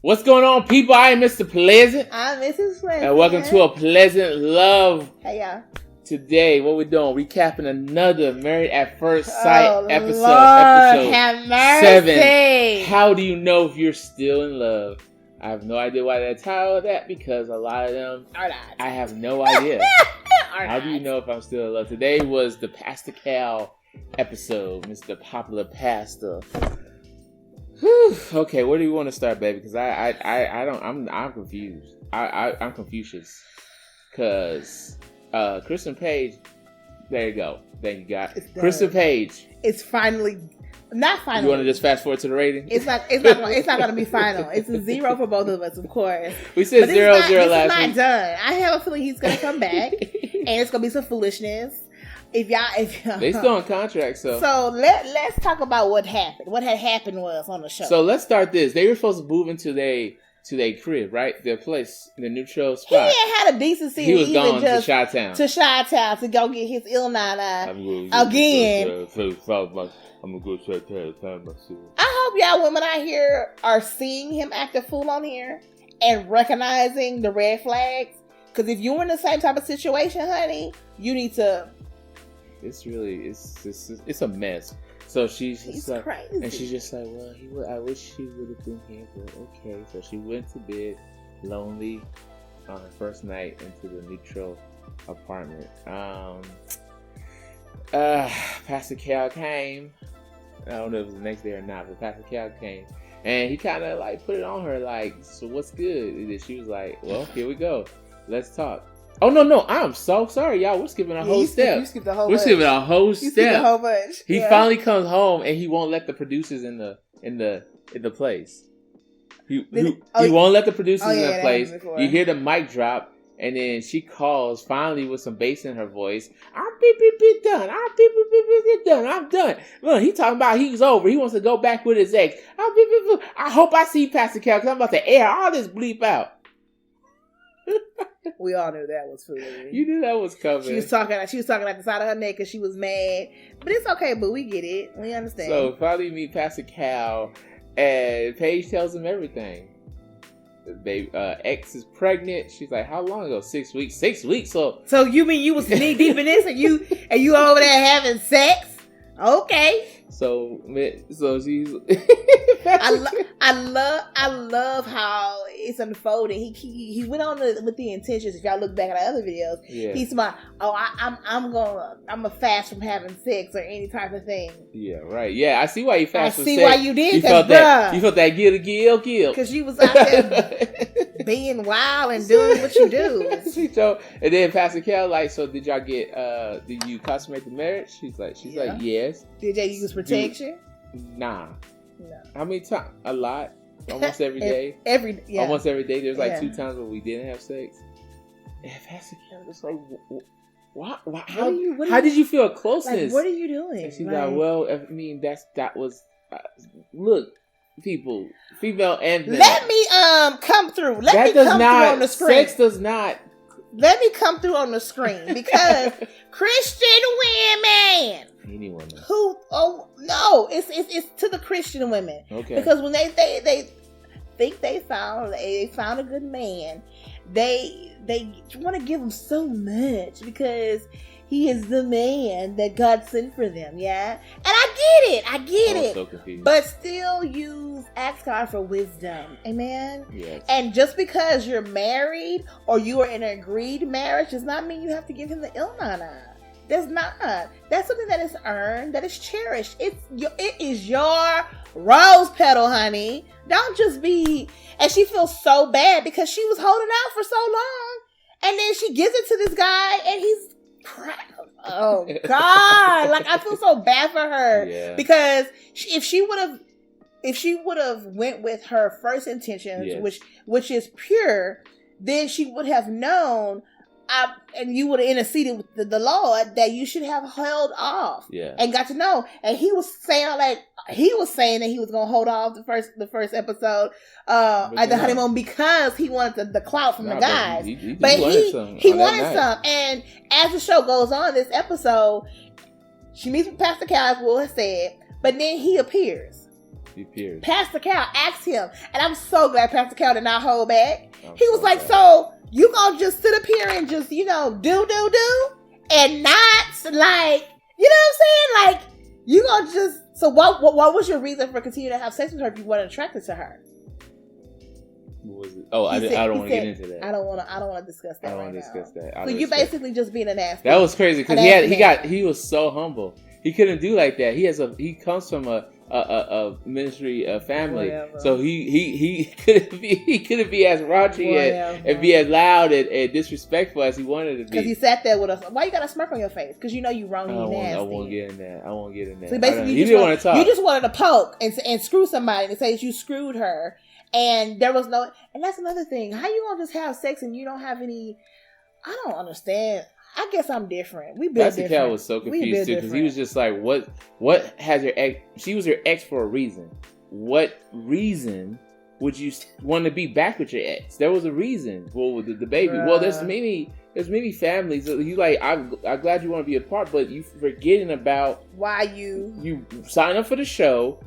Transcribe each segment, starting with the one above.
What's going on, people? I am Mr. Pleasant. I'm Mrs. Pleasant. And welcome to A Pleasant Love. Hey, y'all. Today, what we're doing, recapping another Married at First Sight episode. Lord, have mercy. 7. How do you know if you're still in love? I have no idea why they titled that, because a lot of them are not. I have no idea. How do you know if I'm still in love? Today was the Pastor Cal episode, Mr. Popular Pastor. Whew. Okay, where do you want to start, baby? Because I'm confused. I'm Confucius. Because Kristen Page, there you go. Then you got Kristen Page. It's finally not final. You want to just fast forward to the rating? It's not going to be final. It's a 0 for both of us, of course. We said 0-0 last week. It's not done. I have a feeling he's going to come back, and it's going to be some foolishness. If y'all they still on contract, so let's talk about what happened. What had happened was on the show. So let's start this. They were supposed to move into their crib, right? Their place, the neutral spot. He had a decency. He was gone to Chi-Town. To Chi-Town to go get his Illnana again. I'm gonna go to Chi-Town myself. I hope y'all women out here are seeing him act a fool on here and recognizing the red flags. Because if you're in the same type of situation, honey, you need to. It's a mess. So she's like, crazy. And she's just like, well, I wish he would have been here, but okay. So she went to bed lonely on her first night into the neutral apartment. Pastor Cal came. I don't know if it was the next day or not, but Pastor Cal came, and he kind of like put it on her, like, so what's good? And she was like, well, here we go. Let's talk. Oh, no. I'm so sorry, y'all. We're skipping a whole step. You skipped the whole We're skipping a whole step. You skipped a whole bunch. He finally comes home, and he won't let the producers in the place. He won't let the producers in the place. You hear the mic drop, and then she calls finally with some bass in her voice. I'm beep done. I'm beep done. I'm done. Look, he talking about he's over. He wants to go back with his ex. I'm beep. I hope I see Pastor Cal, because I'm about to air all this bleep out. We all knew that was foolish. You knew that was coming. She was talking at the side of her neck because she was mad. But it's okay, but we get it. We understand. So finally meet Pastor Cal, and Paige tells him everything. Ex is pregnant. She's like, how long ago? 6 weeks. 6 weeks. So you mean you was knee deep in this, and you over there having sex? Okay. So she's. I love how it's unfolding. He went on with the intentions. If y'all look back at our other videos, he's smart. Oh, I'm gonna fast from having sex or any type of thing. Yeah, right. Yeah, I see why you fast from sex. I see why you did. You felt that guill. Because you was out there being wild and doing what you do. So, and then Pastor Cal, like, so did y'all get? Did you consummate the marriage? She's like, yes. Did y'all use protection? Nah. No. How many times? A lot. Almost every day. Almost every day. There's like 2 times where we didn't have sex. And Pastor Cal was like, "What? How did you feel closeness? Like, what are you doing?" And she's like, "Well, I mean, that was look, people, female and male. Let me come through. Let me come through on the screen. Sex does not. Let me come through on the screen because Christian women." Anyone who? Oh no! It's to the Christian women. Okay. Because when they think they found a good man, they want to give him so much because he is the man that God sent for them. Yeah, and I get it. So confused. But still, ask God for wisdom. Amen. Yes. And just because you're married or you are in an agreed marriage does not mean you have to give him the Ilnana. There's not. That's something that is earned, that is cherished. It is your rose petal, honey. Don't just be. And she feels so bad because she was holding out for so long, and then she gives it to this guy, and he's crying. Oh God! Like, I feel so bad for her because if she would have went with her first intentions, which is pure, then she would have known. And you would have interceded with the Lord that you should have held off and got to know. And he was saying that he was going to hold off the first episode at the honeymoon because he wanted the clout from the guys. But he wanted some. And as the show goes on, this episode, she meets with Pastor Cal, as Will has said, but then he appears. Pastor Cal asked him, and I'm so glad Pastor Cal did not hold back. He was like, so you gonna just sit up here and just, do, and not like, you know what I'm saying? Like, you gonna just, so what was your reason for continuing to have sex with her if you weren't attracted to her? What was it? Oh, I don't want to get into that. I don't want to discuss that. I don't want to discuss that. So you basically just being an ass. That was crazy because he was so humble. He couldn't do like that. He comes from a ministry family, whatever. So he couldn't be as raunchy and be as loud and disrespectful as he wanted to be. Because he sat there with us. Why you got a smirk on your face? Because you know you wrong. I won't get in that. So basically, you didn't want to talk. You just wanted to poke and screw somebody and say that you screwed her. And there was no, and that's another thing. How you gonna just have sex and you don't have any? I don't understand. I guess I'm different. We built different. Cal was so confused too because he was just like, "What has your ex? She was your ex for a reason. What reason would you want to be back with your ex? There was a reason. Well, with the baby. Well, there's many families. That you like. I'm glad you want to be a part, but you forgetting about why you sign up for the show."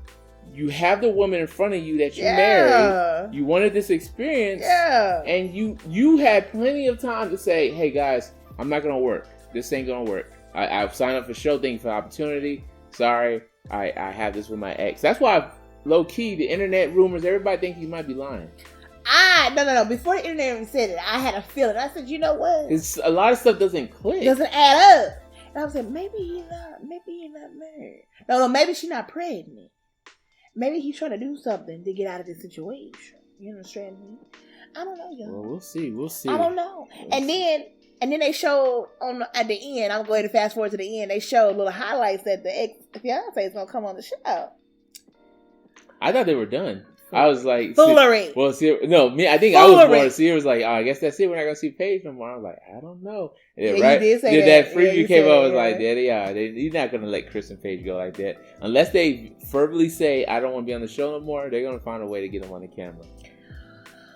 You have the woman in front of you that you married. You wanted this experience. Yeah. And you had plenty of time to say, hey guys, I'm not going to work. This ain't going to work. I've signed up for the show. Thank you for the opportunity. Sorry, I have this with my ex. That's why, low key, the internet rumors, everybody thinks you might be lying. No. Before the internet even said it, I had a feeling. I said, you know what? A lot of stuff doesn't click. Doesn't add up. And I was like, maybe he's not married. No, maybe she's not pregnant. Maybe he's trying to do something to get out of this situation. You understand me? I don't know, y'all. Well, we'll see. I don't know. And then they showed at the end. I'm going to fast forward to the end. They showed little highlights that the ex-fiance is gonna come on the show. I thought they were done. I was like, foolery. I think I was more. Sierra was like, I guess that's it. We're not gonna see Paige no more. I was like, I don't know. Yeah, right? You did say that preview came up. I was like, there they are. You're not gonna let Chris and Paige go like that unless they verbally say, I don't want to be on the show no more. They're gonna find a way to get them on the camera.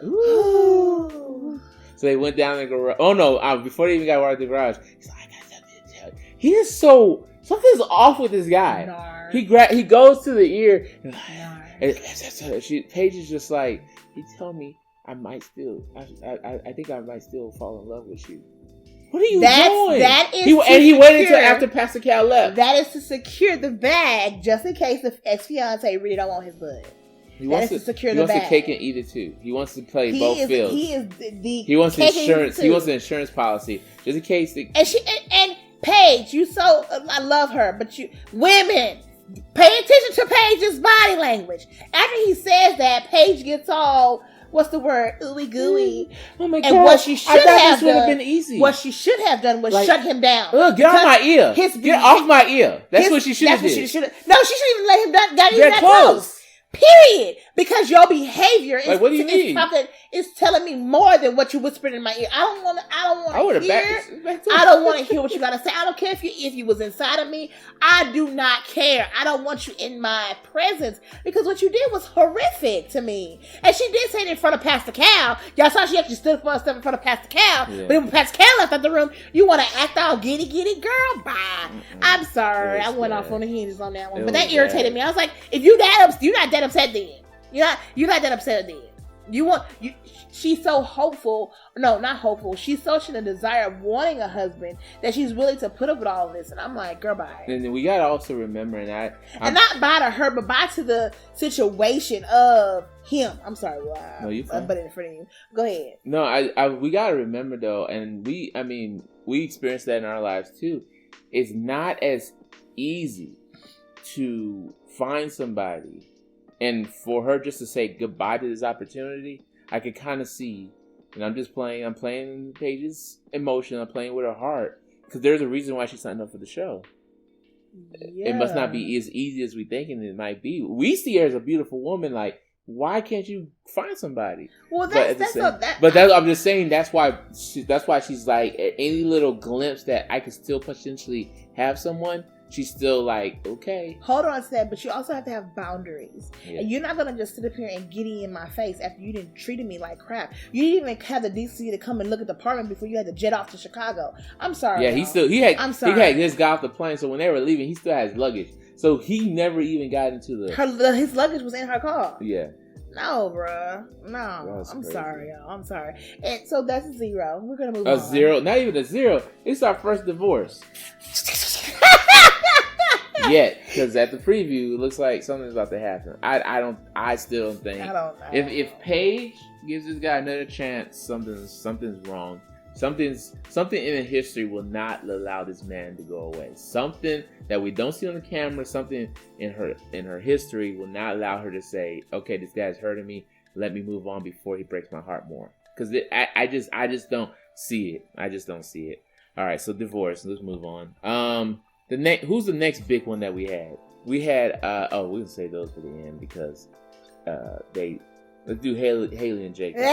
Ooh. So they went down the garage. Oh no! Before they even got out of the garage, he's like, I got something to tell you. He is so something's off with this guy. He goes to the ear. Paige is just like, he told me I think I might still fall in love with you. What are you doing? He waited until after Pastor Cal left. That is to secure the bag just in case the ex-fiance really don't want his blood. He wants to cake and eat it too. He wants to play both fields. He wants insurance. He wants an insurance policy just in case. And Paige, I love her, but women. Pay attention to Paige's body language. After he says that, Paige gets all, what's the word? Ooey gooey. Oh my God. And what she should have done, would have been easy. What she should have done was shut him down. Get off my ear. Get off my ear. That's what she should have done. No, she shouldn't even let him get that close. Period. Because your behavior is telling me more than what you whispered in my ear. I don't want to hear. I don't want to hear what you gotta say. I don't care if you was inside of me. I do not care. I don't want you in my presence because what you did was horrific to me. And she did say it in front of Pastor Cal. Y'all saw she actually stood for herself in front of Pastor Cal. Yeah. But when Pastor Cal left out the room, you want to act all giddy, girl? Bye. I'm sorry. I went off on the hinges on that one, but that irritated me. I was like, if you're not that upset then. You're not that upset then. She's so hopeful. No, not hopeful. She's such in a desire of wanting a husband that she's willing to put up with all of this. And I'm like, girl, bye. And we gotta also remember, and not bye to her, but bye to the situation of him. I'm sorry, no, you fine. But in front of you. Go ahead. No, we gotta remember though, and we experienced that in our lives too. It's not as easy to find somebody. And for her just to say goodbye to this opportunity, I could kind of see, and I'm playing Paige's emotion, I'm playing with her heart, because there's a reason why she signed up for the show. Yeah. It must not be as easy as we thinking it might be. We see her as a beautiful woman, like, why can't you find somebody? Well, I'm just saying that's why she's like, at any little glimpse that I could still potentially have someone, she's still like, okay. Hold on to that, but you also have to have boundaries. Yeah. And you're not going to just sit up here and giddy in my face after you didn't treated me like crap. You didn't even have the decency to come and look at the apartment before you had to jet off to Chicago. I'm sorry. Yeah, he had this guy off the plane, so when they were leaving, he still has luggage. So he never even got into his luggage was in her car. Yeah. No, bruh. No. I'm sorry, y'all. I'm sorry. And so that's a 0. We're going to move on. A 0. Not even a 0. It's our first divorce. Yet, because at the preview, it looks like something's about to happen. I still don't think. If Paige gives this guy another chance, something's wrong. Something in the history will not allow this man to go away. Something that we don't see on the camera, something in her history will not allow her to say, okay, this guy's hurting me. Let me move on before he breaks my heart more. Because I just don't see it. I just don't see it. All right, so divorce. Let's move on. Who's the next big one that we had? We had we can say those for the end because let's do Haley and Jacob.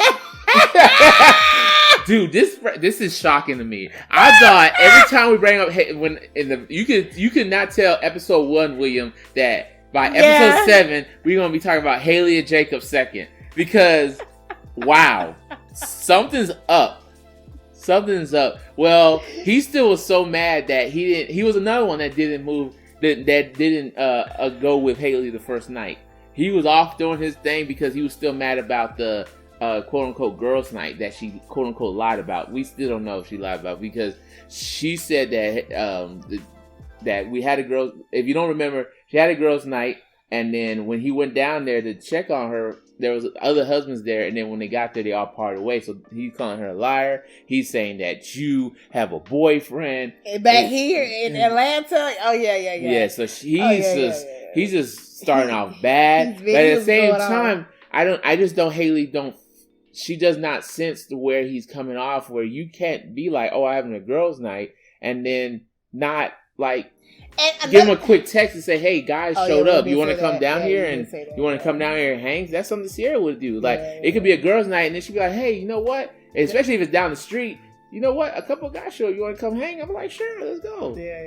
Dude, this is shocking to me. I thought every time we bring up you could not tell episode 1, William, that by episode 7 we're gonna be talking about Haley and Jacob second because wow, something's up. Something's up. Well, he still was so mad that he was another one that didn't move, that didn't go with Haley the first night. He was off doing his thing because he was still mad about the quote unquote girls' night that she quote unquote lied about. We still don't know if she lied about because she said that that we had a girl. If you don't remember, she had a girls' night, and then when he went down there to check on her, there was other husbands there, and then when they got there, they all parted away. So he's calling her a liar. He's saying that you have a boyfriend back here in Atlanta. Oh yeah. Yeah, so he's just starting off bad. But at the same time, she does not sense to where he's coming off, where you can't be like, oh, I'm having a girls' night, and then not like give him a quick text and say, hey, guys showed up. You want to come down here and you want to come down here and hang? That's something Sierra would do. Like, it could be a girls' night, and then she'd be like, hey, you know what? Especially if it's down the street. You know what? A couple of guys show up. You want to come hang? I'm like, sure, let's go. We'll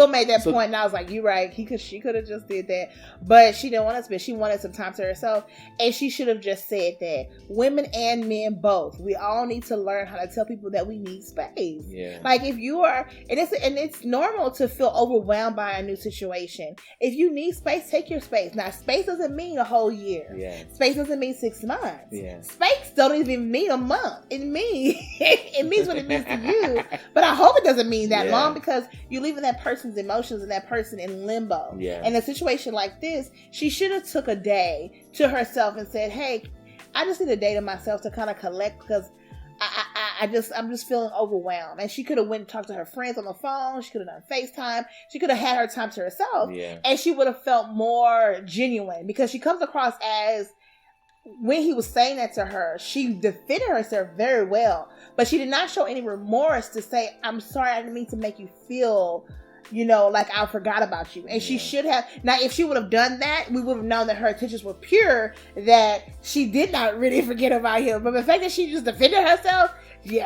make that point. And I was like, you're right. She could have just did that, but she didn't want to spend. She wanted some time to herself, and she should have just said that. Women and men both. We all need to learn how to tell people that we need space. Yeah. Like if you are, and it's normal to feel overwhelmed by a new situation. If you need space, take your space. Now, space doesn't mean a whole year. Yeah. Space doesn't mean 6 months. Yeah. Space don't even mean a month. It means what it means to you, but I hope it doesn't mean that long because you're leaving that person's emotions and that person in limbo. Yeah. In a situation like this, she should have took a day to herself and said, hey, I just need a day to myself to kind of collect because I'm just feeling overwhelmed. And she could have went and talked to her friends on the phone. She could have done FaceTime. She could have had her time to herself, and she would have felt more genuine because she comes across as, when he was saying that to her, she defended herself very well, but she did not show any remorse to say, I'm sorry, I didn't mean to make you feel, like I forgot about you. And she should have. Now, if she would have done that, we would have known that her intentions were pure, that she did not really forget about him. But the fact that she just defended herself,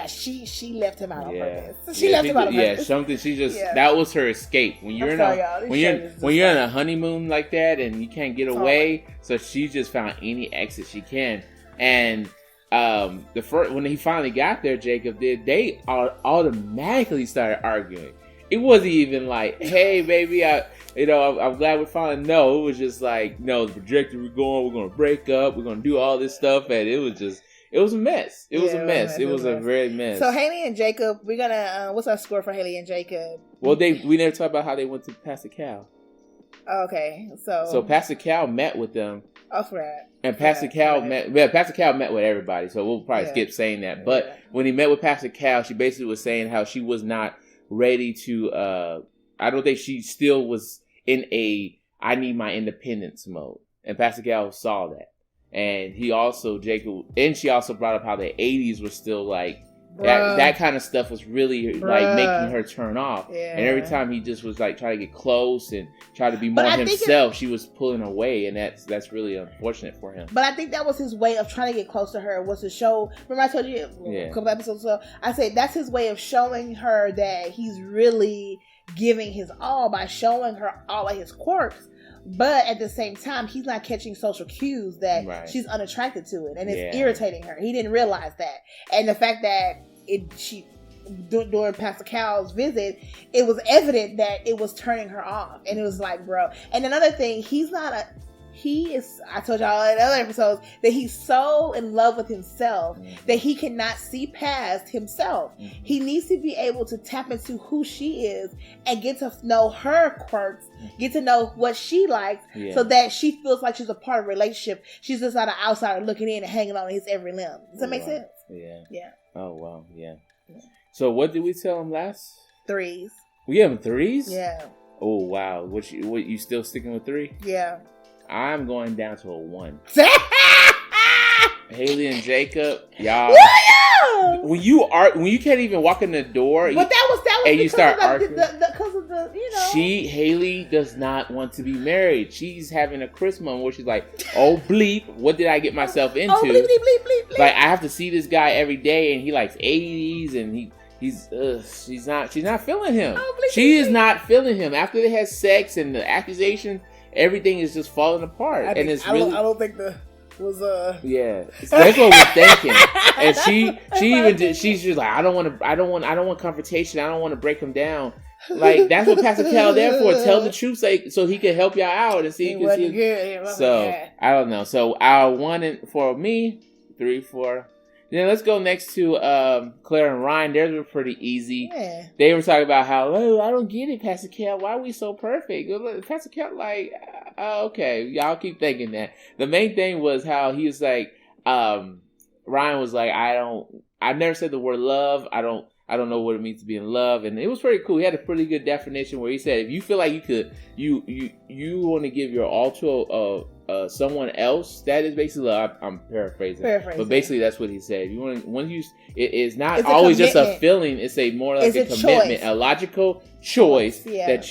she left him out on purpose. She left him out on purpose. Yeah, something she just that was her escape. When you're in a honeymoon like that and you can't get away, so she just found any exit she can. And when he finally got there, Jacob did. They automatically started arguing. It wasn't even like, hey, baby, I'm glad we're finally. No, it was just like, no, the projector we're going to break up. We're going to do all this stuff. And it was a mess. It was a mess. It was a very mess. So Haley and Jacob, we're going to, what's our score for Haley and Jacob? Well, we never talked about how they went to Pastor Cal. Okay. So Pastor Cal met with them. Oh, right. And Pastor Cal met with everybody. So we'll probably skip saying that. But when he met with Pastor Cal, she basically was saying how she was not ready to, I don't think she still was in I need my independence mode. And Pastor Cal saw that. And she also brought up how the 80s were still like, that kind of stuff was really like making her turn off. Yeah. And every time he just was like trying to get close and try to be more himself, she was pulling away, and that's really unfortunate for him. But I think that was his way of trying to get close to her, was to show. Remember I told you a couple episodes ago, I said that's his way of showing her that he's really giving his all by showing her all of his quirks. But at the same time, he's not catching social cues that she's unattracted to it, and it's irritating her. He didn't realize that, and the fact that during Pastor Cal's visit, it was evident that it was turning her off. And it was like, bro. And another thing, I told y'all in other episodes that he's so in love with himself that he cannot see past himself. He needs to be able to tap into who she is and get to know her quirks, get to know what she likes, so that she feels like she's a part of a relationship. She's just not an outsider looking in and hanging on his every limb. Does that make sense? Yeah. Oh, wow. Yeah. So what did we tell him last? 3s. We gave him 3s? Yeah. Oh, wow. What you still sticking with 3? Yeah. I'm going down to a 1. Haley and Jacob, y'all. When you can't even walk in the door, but that was and you start arguing because of the Haley does not want to be married. She's having a Christmas moment where she's like, "Oh bleep, what did I get myself into? Oh, bleep, bleep, bleep, bleep, bleep. Like I have to see this guy every day, and he likes 80s, and she's not feeling him. Oh, bleep, she bleep, is not feeling him after they had sex and the accusation." Everything is just falling apart, I don't think was yeah. That's what we're thinking, and she's just like I don't want confrontation. I don't want to break him down. Like that's what Pastor Cal there for. Tell the truth, so he can help y'all out and see. So I don't know. So our 1 for me, 3 for. Then let's go next to Claire and Ryan. Theirs were pretty easy. Yeah. They were talking about how, I don't get it, Pastor Cal. Why are we so perfect? Pastor Cal, like, okay, y'all keep thinking that. The main thing was how he was like, Ryan was like, I never said the word love. I don't know what it means to be in love. And it was pretty cool. He had a pretty good definition where he said, if you feel like you want to give your all to someone else, that is basically I'm paraphrasing, but basically that's what he said. It is not always just a feeling. It's more like a commitment, a logical choice that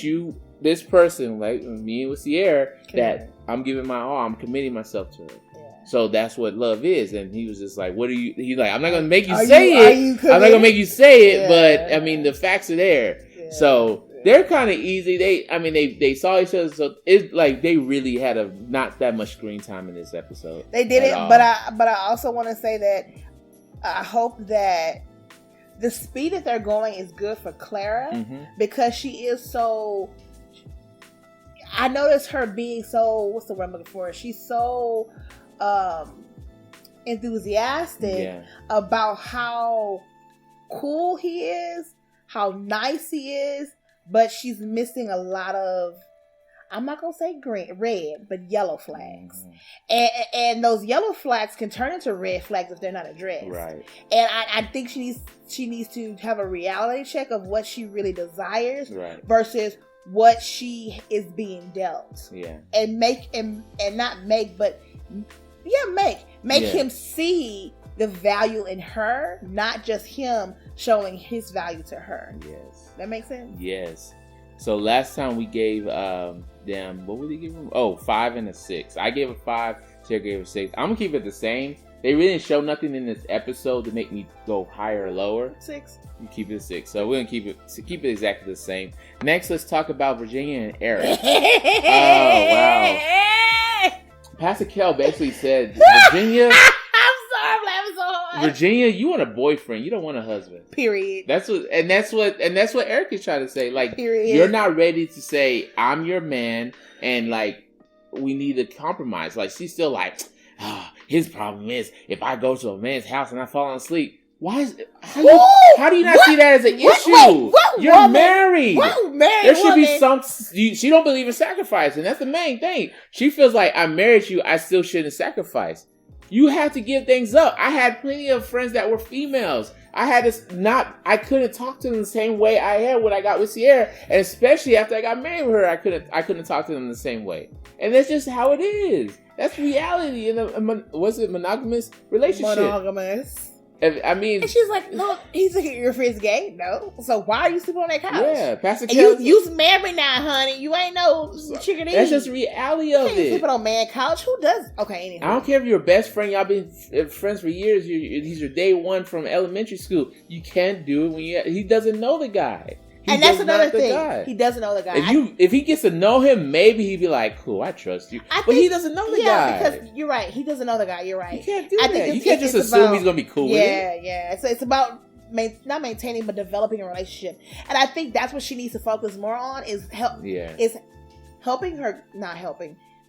this person, like me with Sierra, that I'm giving my all. I'm committing myself to it. So that's what love is. And he was just like, what are you? He's like, I'm not going to make you say it. I'm not going to make you say it. But I mean, the facts are there. Yeah. So they're kind of easy. They saw each other. So it's like they really had not that much screen time in this episode. They did it. But I also want to say that I hope that the speed that they're going is good for Clara because she is so. I noticed her being so. What's the word I'm looking for? She's so. Enthusiastic about how cool he is, how nice he is, but she's missing a lot of, I'm not gonna say red, but yellow flags. And those yellow flags can turn into red flags if they're not addressed. Right. And I think she needs to have a reality check of what she really desires versus what she is being dealt. Yeah. And make him see the value in her, not just him showing his value to her. Yes. That makes sense? Yes. So last time we gave them, what would they give them? Oh, 5 and a 6. I gave a 5, Sarah gave a 6. I'm gonna keep it the same. They really didn't show nothing in this episode to make me go higher or lower. 6. You keep it 6. So we're gonna keep it exactly the same. Next, let's talk about Virginia and Eric. Oh wow. Pastor Kel basically said, Virginia. I'm sorry, I'm laughing so hard. Virginia, you want a boyfriend. You don't want a husband. Period. That's what Eric is trying to say. Like, period. You're not ready to say, I'm your man, and like, we need a compromise. Like, she's still like, his problem is if I go to a man's house and I fall asleep. How do you not see that as an issue? You're married. There should be some. She don't believe in sacrifice, and that's the main thing. She feels like I married you, I still shouldn't sacrifice. You have to give things up. I had plenty of friends that were females. I couldn't talk to them the same way I had when I got with Sierra, and especially after I got married with her, I couldn't talk to them the same way. And that's just how it is. That's reality in a monogamous relationship. Monogamous. I mean, and she's like, "No, he's like, your friend's gay, no. So why are you sleeping on that couch? Yeah, Pastor Kel, you's married now, honey. You ain't no chicken. That's just reality of it. Sleeping on man couch. Who does? Okay, anyhow. I don't care if you're best friend. Y'all been friends for years. He's your day one from elementary school. You can't do it when he doesn't know the guy. And that's another thing. He doesn't know the guy. If he gets to know him, maybe he'd be like, "Cool, I trust you." But he doesn't know the guy. Yeah, because you're right. He doesn't know the guy. You're right. You can't do that. You can't just assume he's gonna be cool with him. Yeah. So it's about not maintaining, but developing a relationship. And I think that's what she needs to focus more on is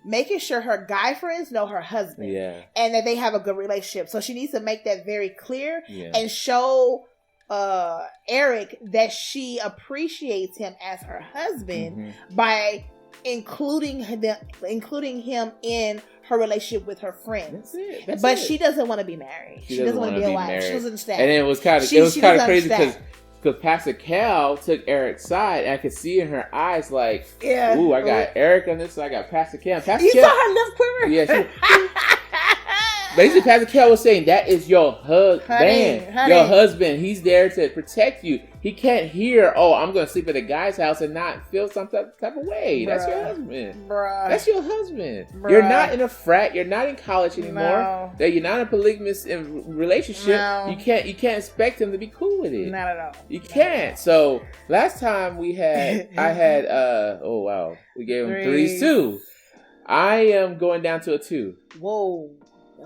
making sure her guy friends know her husband and that they have a good relationship. So she needs to make that very clear and show Eric that she appreciates him as her husband by including him in her relationship with her friends. But she doesn't want to be married. She doesn't want to be a wife. She doesn't understand. And it was kind of crazy because Pastor Cal took Eric's side, and I could see in her eyes like, ooh, I got Eric on this side, I got Pastor Cal. You saw her lip quiver? Yeah. Basically, Pastor Kel was saying that is your husband. Your husband. He's there to protect you. He can't hear, oh, I'm going to sleep at a guy's house and not feel some type of way. Bruh. That's your husband. Bruh. That's your husband. Bruh. You're not in a frat. You're not in college anymore. No. You're not in a polygamous relationship. No. You can't expect him to be cool with it. Not at all. You can't. So last time we gave him 3s too. I am going down to a 2. Whoa.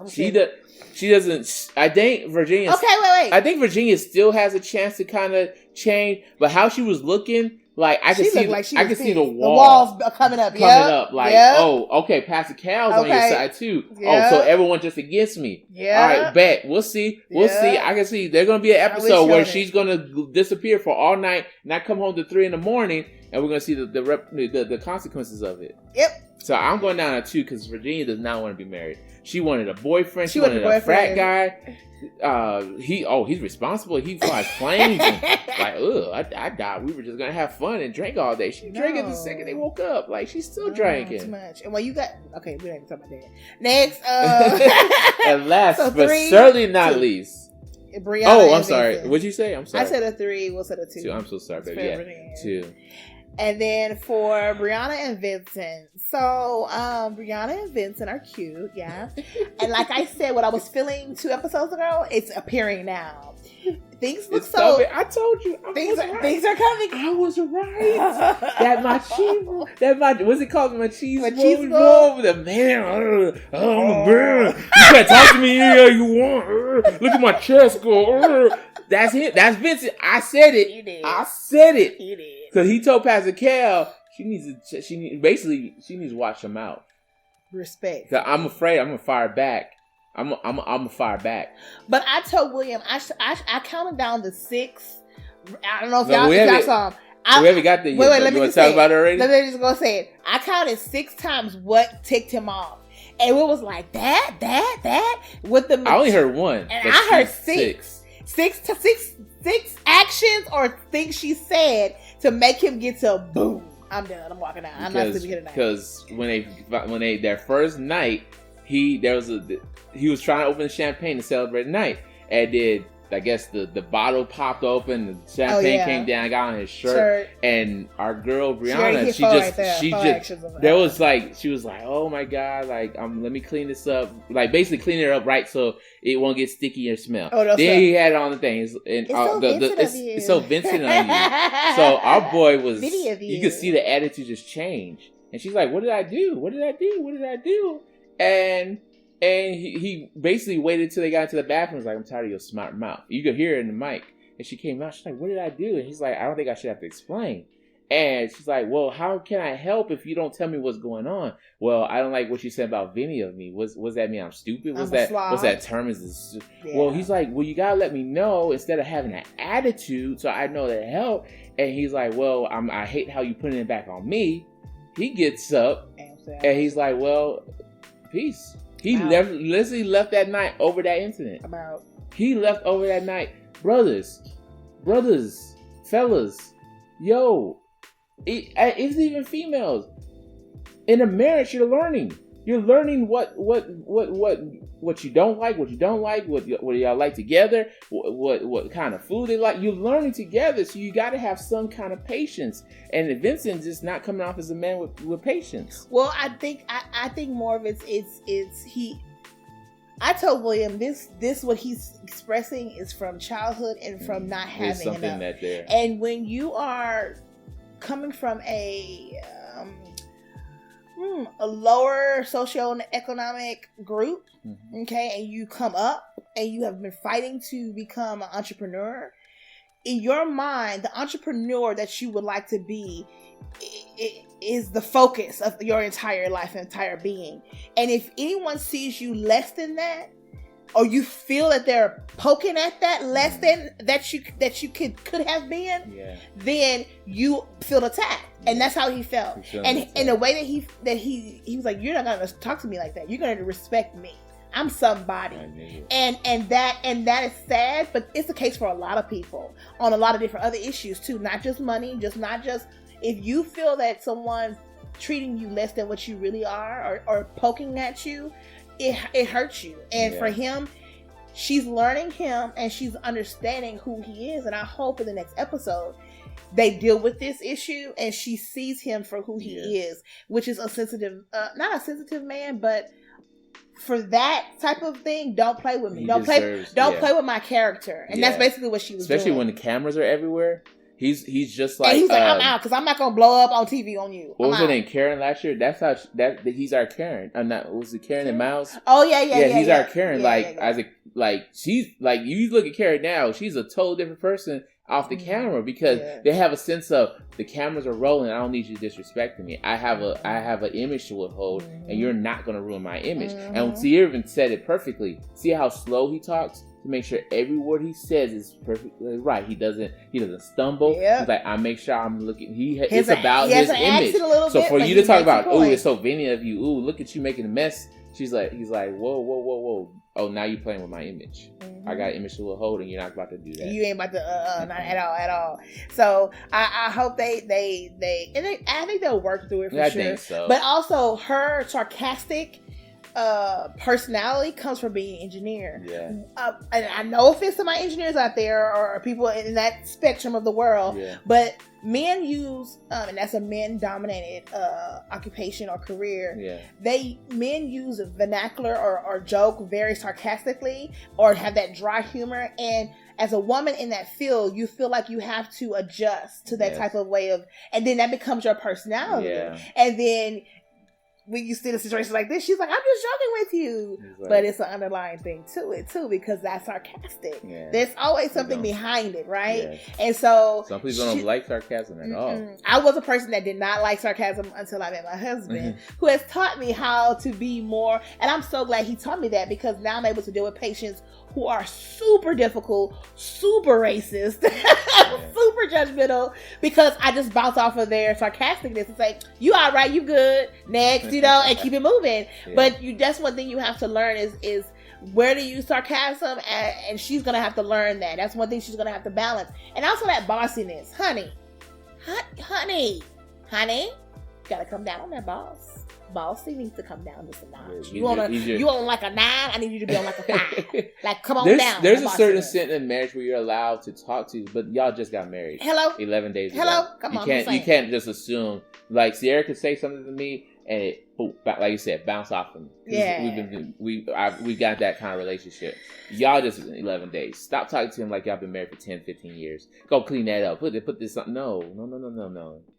She doesn't. I think Virginia. Okay, wait. I think Virginia still has a chance to kind of change, but how she was looking, like I could see the walls coming up. Like, oh, okay, Pastor Cal's on your side too. Oh, so everyone just against me. Yeah. All right, bet. We'll see. See. I can see there's gonna be an episode where she's gonna disappear for all night, not come home to 3 a.m, and we're gonna see the consequences of it. Yep. So I'm going down to 2 because Virginia does not want to be married. She wanted a boyfriend. She wanted a frat guy. He's responsible. He flies planes. And, like, I doubt we were just gonna have fun and drink all day. She drank it the second they woke up. Like she's still drinking. Too much. And you got we don't even talk about that. Next, and last but certainly not least. Brianna I'm sorry. What'd you say? I'm sorry. I said a 3. We'll say a 2. 2. I'm so sorry, baby. Yeah, 2. And then for Brianna and Vincent. So, Brianna and Vincent are cute, yeah. And like I said, what I was feeling 2 episodes ago, it's appearing now. Things look I told you. Things are coming. I was right. What's it called? Machismo. The man. I'm a man. You can't talk to me here you want. Look at my chest go. That's it. That's Vincent. I said it. You did. I said it. You did. Because he told Pastor Cal she needs to watch him out. Respect. I'm afraid I'm gonna fire back. I'm gonna fire back. But I told William I counted down to 6. I don't know if y'all saw him. We haven't got there yet. Wait, let me just talk about it already. Let me just go say it. I counted 6 times what ticked him off. And it was like that with the. I only heard 1. And I heard 6. 6 actions or things she said to make him get to boom. I'm done. I'm walking out. I'm not sleeping here tonight. Because when they their first night, he was trying to open the champagne to celebrate the night, and then I guess the bottle popped open, the champagne came down, got on his shirt. And our girl Brianna, she was like, oh my god, like let me clean this up, like basically cleaning it up right so it won't get sticky or smell. Then he had it on the things, and it's so Vincent on you. So our boy was, you could see the attitude just change, and she's like, what did I do? And he basically waited till they got into the bathroom. He was like, I'm tired of your smart mouth. You could hear it in the mic. And she came out. She's like, what did I do? And he's like, I don't think I should have to explain. And she's like, well, how can I help if you don't tell me what's going on? Well, I don't like what you said about Vinny of me. What's that mean? I'm stupid? What's that term? Well, he's like, well, you got to let me know instead of having an attitude so I know to help. And he's like, well, I hate how you putting it back on me. He gets up and he's like, well, peace. He literally left that night over that incident. He left over that night. Brothers, fellas, yo, it's even females. In a marriage, you're learning. You're learning what you don't like, what y'all like together, what kind of food they like. You're learning together, so you got to have some kind of patience. And Vincent's just not coming off as a man with patience. Well, I think more of it's I told William this what he's expressing is from childhood and from not having something enough. That there. And when you are coming from a lower socioeconomic group, okay, and you come up and you have been fighting to become an entrepreneur, in your mind, the entrepreneur that you would like to be is the focus of your entire life and entire being. And if anyone sees you less than that, or you feel that they're poking at that less than that you could have been, then you feel attacked. And that's how he felt. And in the way that he was like, you're not gonna talk to me like that. You're gonna respect me. I'm somebody. And that is sad, but it's the case for a lot of people on a lot of different other issues too. Not just money, not just if you feel that someone's treating you less than what you really are, or poking at you, it hurts you. And for him, she's learning him and she's understanding who he is. And I hope in the next episode they deal with this issue and she sees him for who he is, which is a sensitive, not a sensitive man, but for that type of thing, don't play with me. Don't play with my character. And that's basically what she was doing. Especially when the cameras are everywhere. He's just like, and he's like, I'm out because I'm not gonna blow up on TV on you. What was her name? Karen last year. That's how he's our Karen. Was it Karen and Miles? Oh yeah. He's our Karen. She's like, you look at Karen now. She's a total different person off the camera because they have a sense of the cameras are rolling. I don't need you disrespecting me. I have an image to withhold, and you're not gonna ruin my image. And Sierra even said it perfectly. See how slow he talks? To make sure every word he says is perfectly right. He doesn't stumble. He's like, I make sure I'm looking. It's about his image. So for you to talk about, oh, it's so vanity of you. Ooh, look at you making a mess. He's like, whoa. Oh, now you're playing with my image. I got an image to hold, and you're not about to do that. You ain't about to, not at all. So I hope I think they'll work through it for sure. I think so. But also her sarcastic personality comes from being an engineer. And I know offense to my engineers out there or people in that spectrum of the world, but men use and that's a men dominated occupation or career. Men use vernacular or joke very sarcastically or have that dry humor, and as a woman in that field, you feel like you have to adjust to that type of way of, and then that becomes your personality. And then when you see a situation like this, she's like, I'm just joking with you. But it's an underlying thing to it, too, because that's sarcastic. There's always something behind it, right? And so some people don't like sarcasm at all. I was a person that did not like sarcasm until I met my husband, who has taught me how to be more, and I'm so glad he taught me that, because now I'm able to deal with patients who are super difficult, super racist, super judgmental, because I just bounce off of their sarcasticness and say, you all right, you good, next, and keep it moving. But that's one thing you have to learn is where to use sarcasm, and she's going to have to learn that. That's one thing she's going to have to balance. And also that bossiness. Honey, got to come down on that boss. Bossy needs to come down just a notch. You on like a 9? I need you to be on like a 5. Like, come on down. There's a certain extent in marriage where you're allowed to talk to, but y'all just got married. Hello? 11 days ago. Hello? Come on. You can't just assume. Like, Sierra could say something to me, and it, like you said, bounce off of me. We've got that kind of relationship. Y'all just 11 days. Stop talking to him like y'all been married for 10, 15 years. Go clean that up. Put this on. No.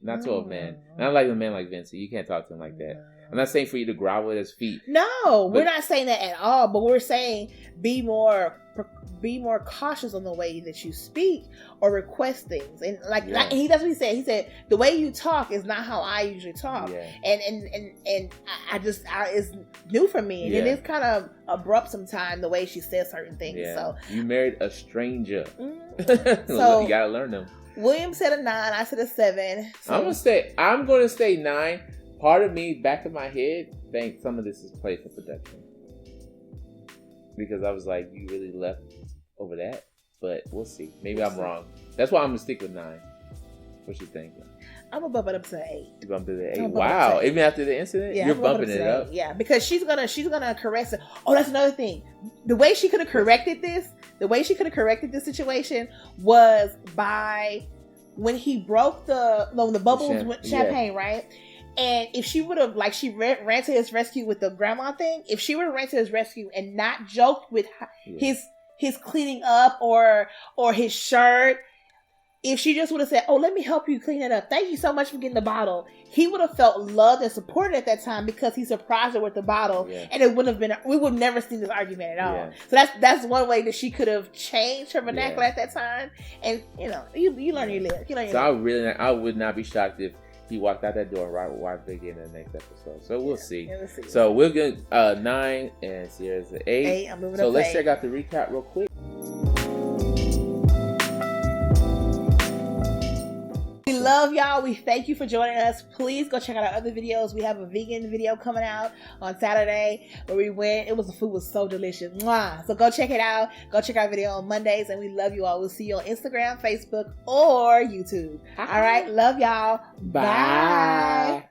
Not 12, man. Not like a man like Vincent. You can't talk to him like that. I'm not saying for you to grovel at his feet. No, we're not saying that at all. But we're saying be more cautious on the way that you speak or request things. And that's what he said. He said the way you talk is not how I usually talk. And it's new for me. And it is kind of abrupt sometimes the way she says certain things. So you married a stranger. So you gotta learn them. William said a 9. I said a 7. So I'm gonna stay 9. Part of me, back of my head, thinks some of this is played for production. Because I was like, you really left over that? But we'll see. Maybe I'm wrong. That's why I'm going to stick with 9. What you think? I'm going to bump it up to 8. You're bumping it to 8? Wow. Even after the incident? You're bumping it up? Yeah, because she's gonna correct it. Oh, that's another thing. The way she could have corrected this situation was by when he broke the bubbles with champagne, right? And if she would have, like, she ran to his rescue with the grandma thing, if she would have ran to his rescue and not joked with his cleaning up or his shirt, if she just would have said, "Oh, let me help you clean it up. Thank you so much for getting the bottle," he would have felt loved and supported at that time because he surprised her with the bottle, and it wouldn't have been. We would have never seen this argument at all. Yeah. So that's one way that she could have changed her vernacular at that time. And you learn your live. I would not be shocked if he walked out that door and right with Wife Vicky in the next episode. So we'll see. Yeah, we'll see. So we'll get 9 and Sierra's 8. I'm moving so let's 8. Check out the recap real quick. We love y'all. We thank you for joining us. Please go check out our other videos. We have a vegan video coming out on Saturday where we went. The food was so delicious. Mwah. So go check it out. Go check our video on Mondays, and we love you all. We'll see you on Instagram, Facebook, or YouTube. All right. Love y'all. Bye.